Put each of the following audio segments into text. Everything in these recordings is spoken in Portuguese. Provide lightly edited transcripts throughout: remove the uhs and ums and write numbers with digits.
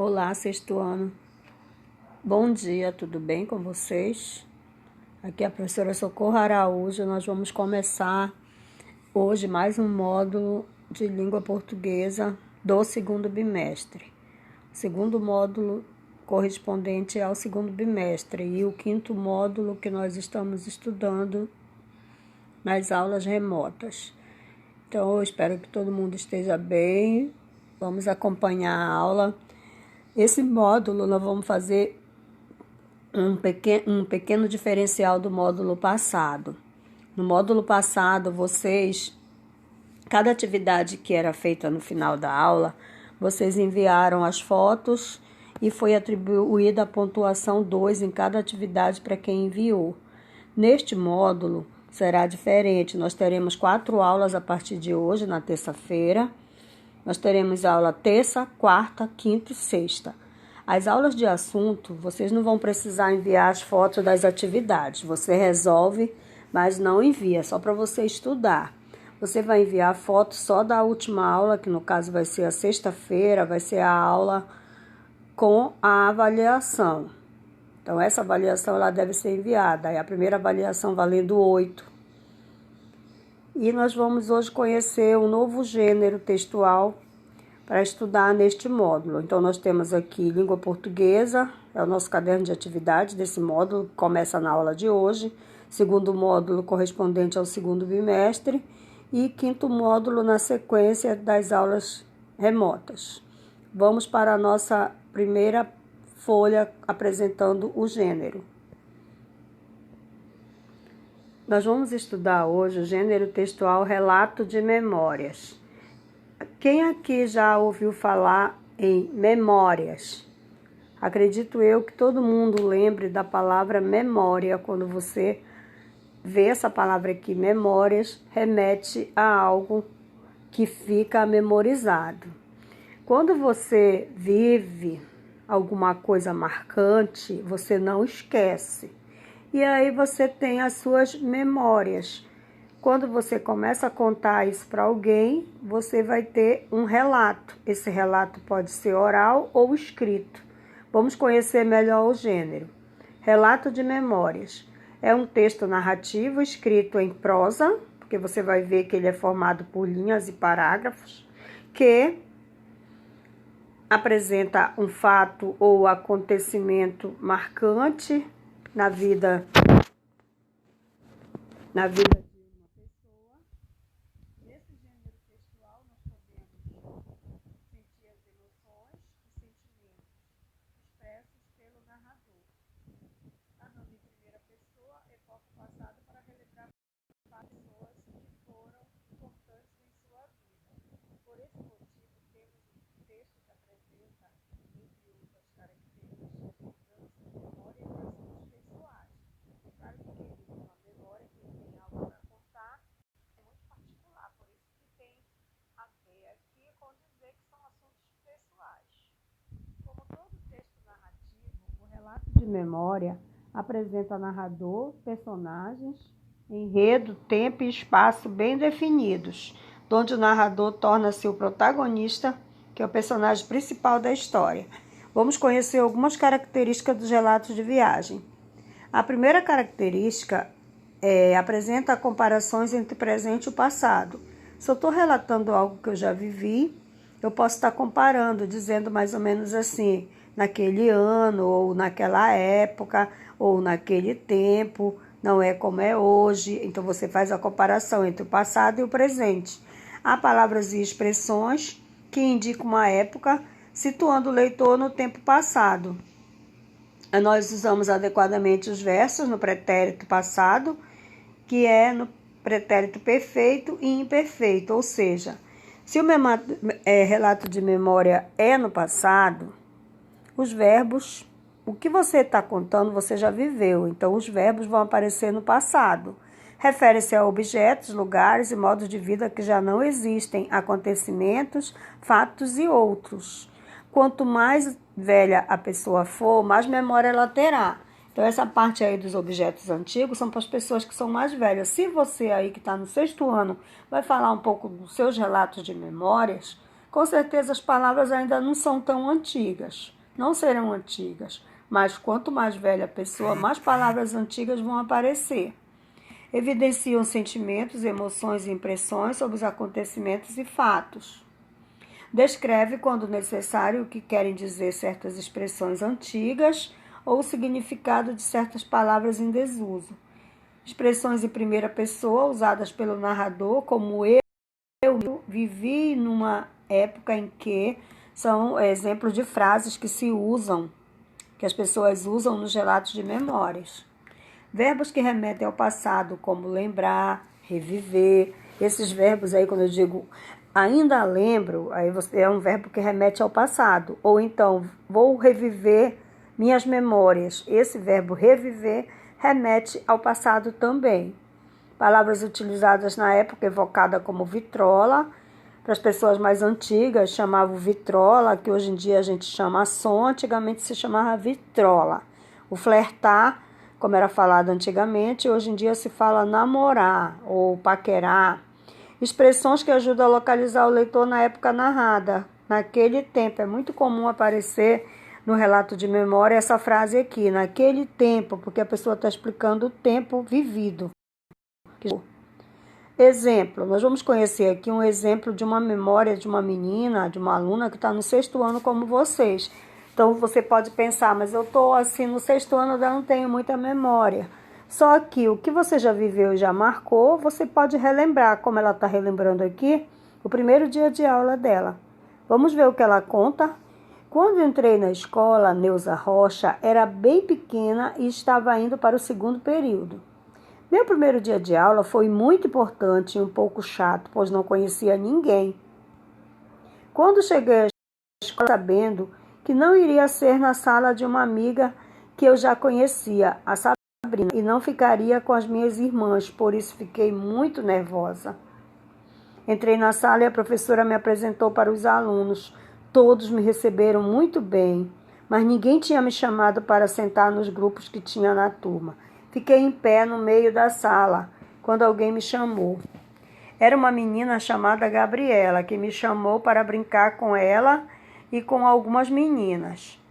Olá, sexto ano. Bom dia, tudo bem com vocês? Aqui é a professora Socorro Araújo. Nós vamos começar hoje mais um módulo de língua portuguesa do segundo bimestre. O segundo módulo correspondente ao segundo bimestre e o quinto módulo que nós estamos estudando nas aulas remotas. Então, eu espero que todo mundo esteja bem. Vamos acompanhar a aula. Esse módulo nós vamos fazer um pequeno diferencial do módulo passado. No módulo passado, cada atividade que era feita no final da aula, vocês enviaram as fotos e foi atribuída a pontuação 2 em cada atividade para quem enviou. Neste módulo será diferente, nós teremos 4 aulas a partir de hoje, na terça-feira. Nós teremos aula terça, quarta, quinta e sexta. As aulas de assunto, vocês não vão precisar enviar as fotos das atividades. Você resolve, mas não envia, só para você estudar. Você vai enviar foto só da última aula, que no caso vai ser a sexta-feira, vai ser a aula com a avaliação. Então, essa avaliação ela deve ser enviada. É a primeira avaliação valendo 8. E nós vamos hoje conhecer um novo gênero textual para estudar neste módulo. Então, nós temos aqui língua portuguesa, é o nosso caderno de atividade desse módulo, que começa na aula de hoje. Segundo módulo correspondente ao segundo bimestre e quinto módulo na sequência das aulas remotas. Vamos para a nossa primeira folha apresentando o gênero. Nós vamos estudar hoje o gênero textual relato de memórias. Quem aqui já ouviu falar em memórias? Acredito eu que todo mundo lembre da palavra memória. Quando você vê essa palavra aqui, memórias, remete a algo que fica memorizado. Quando você vive alguma coisa marcante, você não esquece. E aí você tem as suas memórias. Quando você começa a contar isso para alguém, você vai ter um relato. Esse relato pode ser oral ou escrito. Vamos conhecer melhor o gênero. Relato de memórias. É um texto narrativo escrito em prosa, porque você vai ver que ele é formado por linhas e parágrafos, que apresenta um fato ou acontecimento marcante na vida de uma pessoa. Nesse gênero textual, nós podemos sentir as emoções e sentimentos expressos pelo narrador. Narrando em primeira pessoa, epoca passada para relembrar pessoas que foram importantes em sua vida. Por esse motivo, temos um texto que apresenta, entre outras características, memória e assuntos pessoais. Claro que quem tem uma memória, quem tem algo para contar, é muito particular, por isso que tem a ver aqui com dizer que são assuntos pessoais. Como todo texto narrativo, o relato de memória apresenta narrador, personagens, enredo, tempo e espaço bem definidos, onde o narrador torna-se o protagonista, que é o personagem principal da história. Vamos conhecer algumas características dos relatos de viagem. A primeira característica apresenta comparações entre o presente e o passado. Se eu estou relatando algo que eu já vivi, eu posso estar comparando, dizendo mais ou menos assim, naquele ano, ou naquela época, ou naquele tempo, não é como é hoje. Então, você faz a comparação entre o passado e o presente. Há palavras e expressões que indicam uma época, situando o leitor no tempo passado. Nós usamos adequadamente os versos no pretérito passado, que é no pretérito perfeito e imperfeito, ou seja, se o relato de memória é no passado, os verbos, o que você está contando, você já viveu, então os verbos vão aparecer no passado. Refere-se a objetos, lugares e modos de vida que já não existem, acontecimentos, fatos e outros. Quanto mais velha a pessoa for, mais memória ela terá. Então, essa parte aí dos objetos antigos são para as pessoas que são mais velhas. Se você aí que está no sexto ano vai falar um pouco dos seus relatos de memórias, Com certeza as palavras ainda não são tão antigas, não serão antigas, mas quanto mais velha a pessoa, mais palavras antigas vão aparecer. Evidenciam sentimentos, emoções e impressões sobre os acontecimentos e fatos. Descreve, quando necessário, o que querem dizer certas expressões antigas ou o significado de certas palavras em desuso. Expressões em primeira pessoa usadas pelo narrador, como eu vivi numa época em que, são exemplos de frases que se usam, que as pessoas usam nos relatos de memórias. Verbos que remetem ao passado, como lembrar, reviver. Esses verbos aí, quando eu digo ainda lembro, aí é um verbo que remete ao passado. Ou então, vou reviver minhas memórias. Esse verbo reviver remete ao passado também. Palavras utilizadas na época evocada como vitrola. Para as pessoas mais antigas, chamavam vitrola, que hoje em dia a gente chama som, antigamente se chamava vitrola. O flertar, como era falado antigamente, hoje em dia se fala namorar ou paquerar. Expressões que ajudam a localizar o leitor na época narrada. Naquele tempo, é muito comum aparecer no relato de memória essa frase aqui, naquele tempo, porque a pessoa está explicando o tempo vivido. Exemplo, nós vamos conhecer aqui um exemplo de uma memória de uma menina, de uma aluna que está no 6º ano como vocês. Então você pode pensar, mas eu estou assim no 6º ano, eu não tenho muita memória. Só que o que você já viveu e já marcou, você pode relembrar, como ela está relembrando aqui, o primeiro dia de aula dela. Vamos ver o que ela conta? Quando entrei na escola, Neuza Rocha era bem pequena e estava indo para o 2º período. Meu primeiro dia de aula foi muito importante e um pouco chato, pois não conhecia ninguém. Quando cheguei à escola, sabendo que não iria ser na sala de uma amiga que eu já conhecia, a Sabrina, e não ficaria com as minhas irmãs, por isso fiquei muito nervosa. Entrei na sala e a professora me apresentou para os alunos. Todos me receberam muito bem, mas ninguém tinha me chamado para sentar nos grupos que tinha na turma. Fiquei em pé no meio da sala, quando alguém me chamou. Era uma menina chamada Gabriela, que me chamou para brincar com ela e com algumas meninas.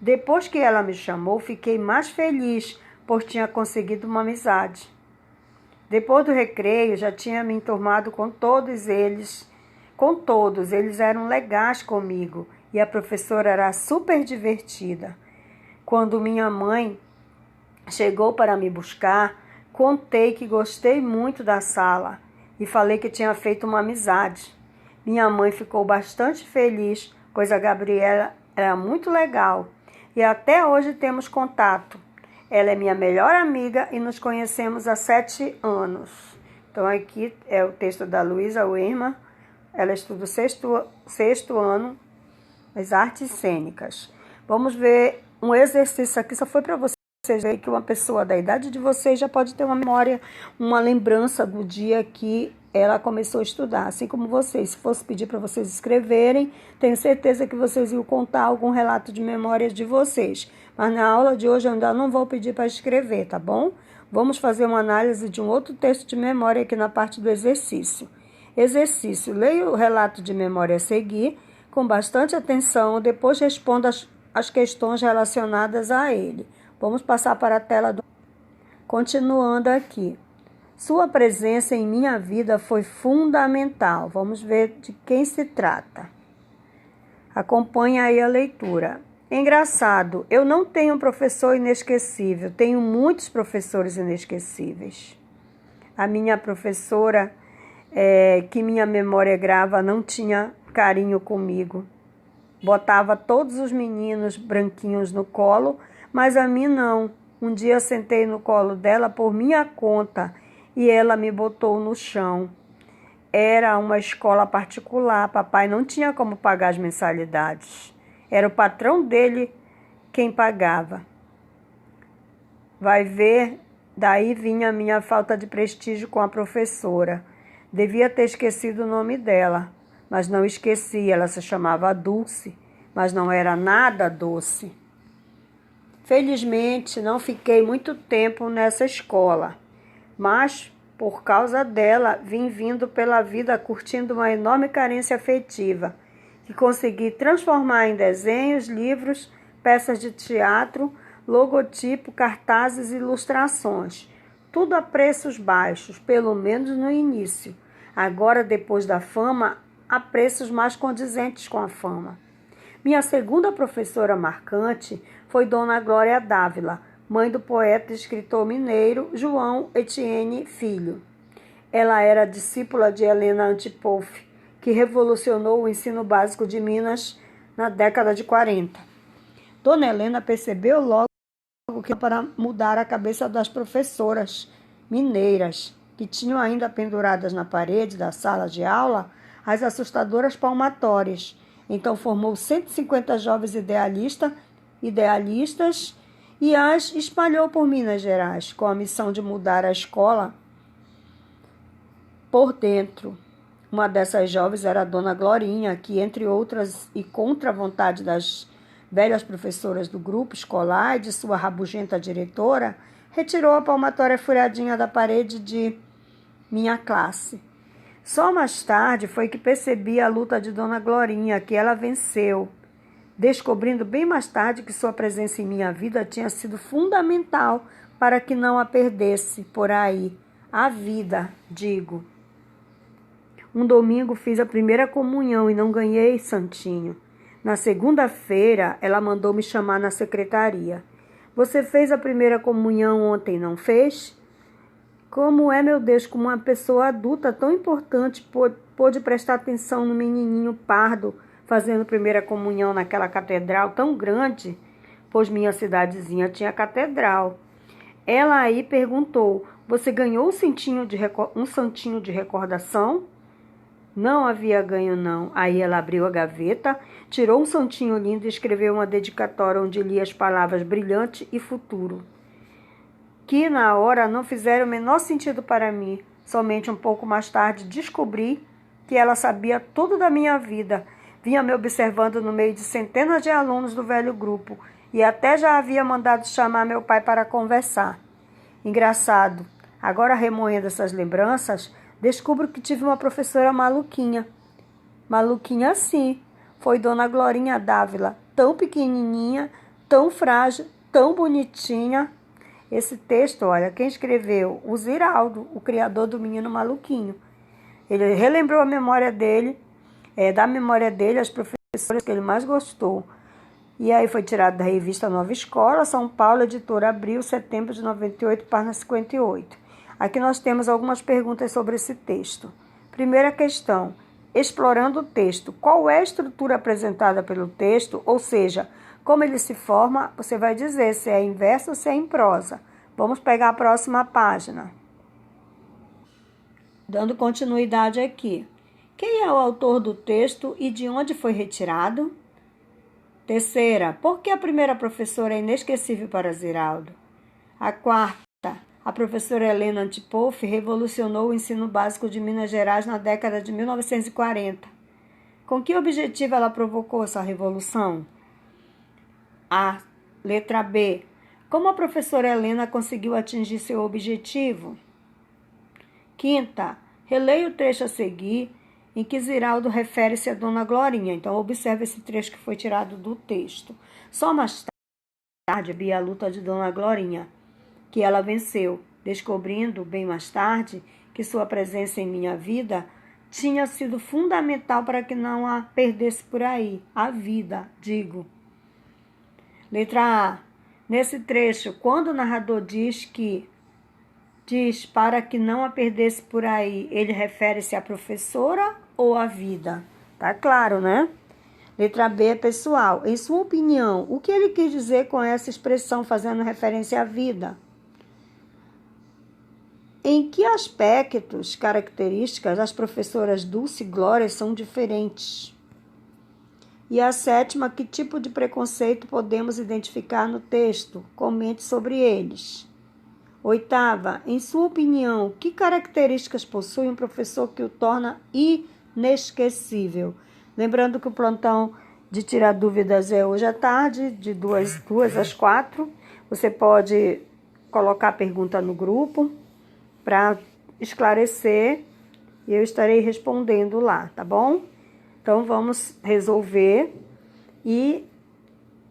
Depois que ela me chamou, fiquei mais feliz, pois tinha conseguido uma amizade. Depois do recreio, já tinha me enturmado com todos eles. Com todos, eles eram legais comigo e a professora era super divertida. Quando minha mãe chegou para me buscar, contei que gostei muito da sala e falei que tinha feito uma amizade. Minha mãe ficou bastante feliz, pois a Gabriela era muito legal e até hoje temos contato. Ela é minha melhor amiga e nos conhecemos há 7 anos. Então aqui é o texto da Luísa Wehrmann. Ela estuda o sexto ano, as artes cênicas. Vamos ver um exercício aqui, só foi para vocês verem que uma pessoa da idade de vocês já pode ter uma memória, uma lembrança do dia que ela começou a estudar, assim como vocês. Se fosse pedir para vocês escreverem, tenho certeza que vocês iam contar algum relato de memórias de vocês. Mas na aula de hoje eu ainda não vou pedir para escrever, tá bom? Vamos fazer uma análise de um outro texto de memória aqui na parte do exercício. Exercício. Leia o relato de memória a seguir com bastante atenção, depois responda as questões relacionadas a ele. Vamos passar para a tela do... Continuando aqui. Sua presença em minha vida foi fundamental. Vamos ver de quem se trata. Acompanhe aí a leitura. Engraçado, eu não tenho um professor inesquecível, tenho muitos professores inesquecíveis. A minha professora, que minha memória grava, não tinha carinho comigo. Botava todos os meninos branquinhos no colo, mas a mim não. Um dia eu sentei no colo dela por minha conta e ela me botou no chão. Era uma escola particular, papai não tinha como pagar as mensalidades. Era o patrão dele quem pagava. Vai ver, daí vinha a minha falta de prestígio com a professora. Devia ter esquecido o nome dela, mas não esqueci. Ela se chamava Dulce, mas não era nada doce. Felizmente, não fiquei muito tempo nessa escola, mas por causa dela, vim vindo pela vida curtindo uma enorme carência afetiva. que consegui transformar em desenhos, livros, peças de teatro, logotipo, cartazes e ilustrações. Tudo a preços baixos, pelo menos no início. Agora, depois da fama, a preços mais condizentes com a fama. Minha segunda professora marcante foi Dona Glória Dávila, mãe do poeta e escritor mineiro João Etienne Filho. Ela era discípula de Helena Antipoff, que revolucionou o ensino básico de Minas na década de 40. Dona Helena percebeu logo que para mudar a cabeça das professoras mineiras, que tinham ainda penduradas na parede da sala de aula as assustadoras palmatórias. Então formou 150 jovens idealistas e as espalhou por Minas Gerais, com a missão de mudar a escola por dentro. Uma dessas jovens era a Dona Glorinha, que, entre outras, e contra a vontade das velhas professoras do grupo escolar e de sua rabugenta diretora, retirou a palmatória furadinha da parede de minha classe. Só mais tarde foi que percebi a luta de Dona Glorinha, que ela venceu, descobrindo bem mais tarde que sua presença em minha vida tinha sido fundamental para que não a perdesse por aí. A vida, digo. Um domingo fiz a primeira comunhão e não ganhei santinho. Na segunda-feira, ela mandou me chamar na secretaria. Você fez a primeira comunhão ontem, não fez? Como é, meu Deus, como uma pessoa adulta tão importante pôde prestar atenção no menininho pardo fazendo primeira comunhão naquela catedral tão grande, pois minha cidadezinha tinha catedral. Ela aí perguntou, você ganhou um santinho de recordação? Não havia ganho, não. Aí ela abriu a gaveta, tirou um santinho lindo e escreveu uma dedicatória onde lia as palavras brilhante e futuro, que na hora não fizeram o menor sentido para mim. Somente um pouco mais tarde descobri que ela sabia tudo da minha vida. Vinha me observando no meio de centenas de alunos do velho grupo e até já havia mandado chamar meu pai para conversar. Engraçado. Agora, remoendo essas lembranças, descubro que tive uma professora maluquinha. Maluquinha sim. Foi Dona Glorinha Dávila, tão pequenininha, tão frágil, tão bonitinha. Esse texto, olha, quem escreveu? O Ziraldo, o criador do Menino Maluquinho. Ele relembrou a memória dele, da memória dele, as professoras que ele mais gostou. E aí foi tirado da revista Nova Escola, São Paulo, editora Abril, setembro de 98, página 58. Aqui nós temos algumas perguntas sobre esse texto. Primeira questão, explorando o texto. Qual é a estrutura apresentada pelo texto? Ou seja, como ele se forma, você vai dizer se é em verso ou se é em prosa. Vamos pegar a próxima página. Dando continuidade aqui. Quem é o autor do texto e de onde foi retirado? Terceira, por que a primeira professora é inesquecível para Ziraldo? A quarta, a professora Helena Antipoff revolucionou o ensino básico de Minas Gerais na década de 1940. Com que objetivo ela provocou essa revolução? A. Letra B. Como a professora Helena conseguiu atingir seu objetivo? Quinta, releia o trecho a seguir em que Ziraldo refere-se a Dona Glorinha. Então, observe esse trecho que foi tirado do texto. Só mais tarde, vi a luta de Dona Glorinha, que ela venceu, descobrindo, bem mais tarde, que sua presença em minha vida tinha sido fundamental para que não a perdesse por aí. A vida, digo. Letra A. Nesse trecho, quando o narrador diz para que não a perdesse por aí, ele refere-se à professora ou à vida? Tá claro, né? Letra B é pessoal. Em sua opinião, o que ele quis dizer com essa expressão fazendo referência à vida? Em que aspectos, características, as professoras Dulce e Glória são diferentes? E a sétima, que tipo de preconceito podemos identificar no texto? Comente sobre eles. Oitava, em sua opinião, que características possui um professor que o torna inesquecível? Lembrando que o plantão de tirar dúvidas é hoje à tarde, de 2 às 4. Você pode colocar a pergunta no grupo para esclarecer e eu estarei respondendo lá, tá bom? Então, vamos resolver e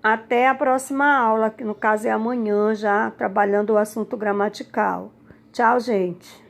até a próxima aula, que no caso é amanhã, já trabalhando o assunto gramatical. Tchau, gente!